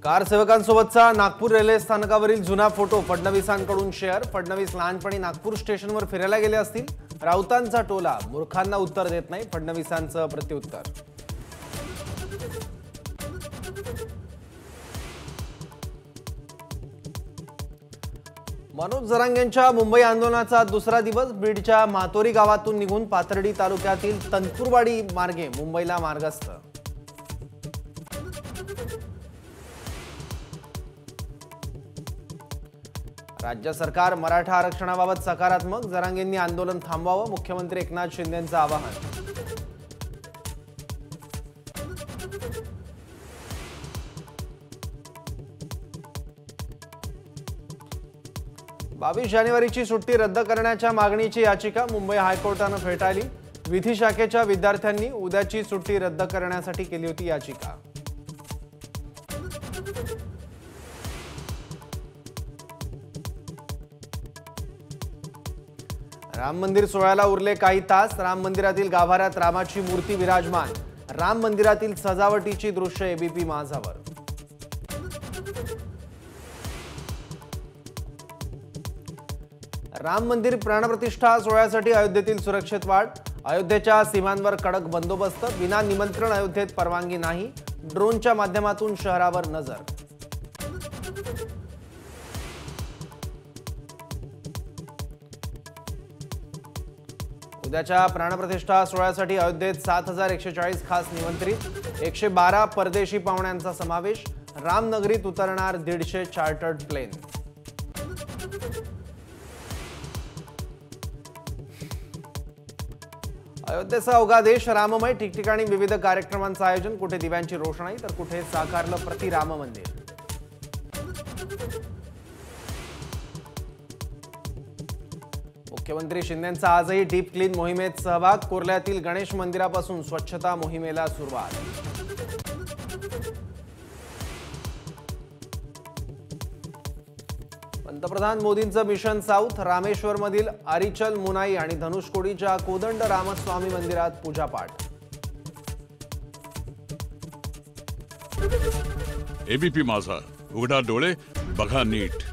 Car सेवकांसोबतचा Nagpur railway स्थानकावरील जुना photo फडणवीसांकडून share. Fadnavis लहानपणी नागपूर स्टेशनवर फिरायला गेले असतील। राऊतांचा टोला मूर्खांना उत्तर देत नाही, फडणवीसांचं प्रत्युत्तर। मनोज जरांगेंच्या मुंबई आंदोलनाचा दुसरा दिवस। बीडच्या मातोरी गावातून निघून पाथर्डी तालुक्यातील तनपूरवाडी मार्गे मुंबईला मार्गस्थ। राज्य सरकार मराठा आरक्षणाबाबत सकारात्मक। जरांगेंनी आंदोलन थांबवावं, मुख्यमंत्री एकनाथ शिंदेंचं आवाहन। 22 जानेवारीची सुट्टी रद्द करण्याच्या मागणीची याचिका मुंबई हायकोर्टाने फेटाळली। विधी शाखेच्या विद्यार्थ्यांनी उद्याची सुट्टी रद्द करण्यासाठी केली होती याचिका। राम मंदिर सोहळ्याला उरले काही तास। राम मंदिरातील गाभाऱ्यात रामाची मूर्ती विराजमान। राम मंदिरातील सजावटीची दृश्य एबीपी माझावर। राम मंदिर प्राणप्रतिष्ठा सोहळ्यासाठी अयोध्येतील सुरक्षेत वाढ। अयोध्येच्या सीमांवर कडक बंदोबस्त। विना निमंत्रण अयोध्येत परवानगी नाही। ड्रोनच्या माध्यमातून शहरावर नजर। उद्याच्या प्राणप्रतिष्ठा सोहळ्यासाठी अयोध्येत 7140 खास निमंत्रित। 112 परदेशी पाहुण्यांचा समावेश। रामनगरीत उतरणार 150 चार्टर्ड प्लेन। अयोध्येचा अवघा देश राममय। ठिकठिकाणी विविध कार्यक्रमांचं आयोजन। कुठे दिव्यांची रोषणाई तर कुठे साकारलं प्रतिराम मंदिर। मुख्यमंत्री शिंदेंचा आजही डीप क्लीन मोहिमेत सहभाग। कोर्ल्यातील गणेश मंदिरापासून स्वच्छता मोहिमेला सुरुवात। पंतप्रधान मोदींचं मिशन साऊथ। रामेश्वरमधील आरिचल मुनाई आणि धनुषकोडीच्या कोदंड रामस्वामी मंदिरात पूजापाठ। एबीपी माझा, उघडा डोळे बघा नीट।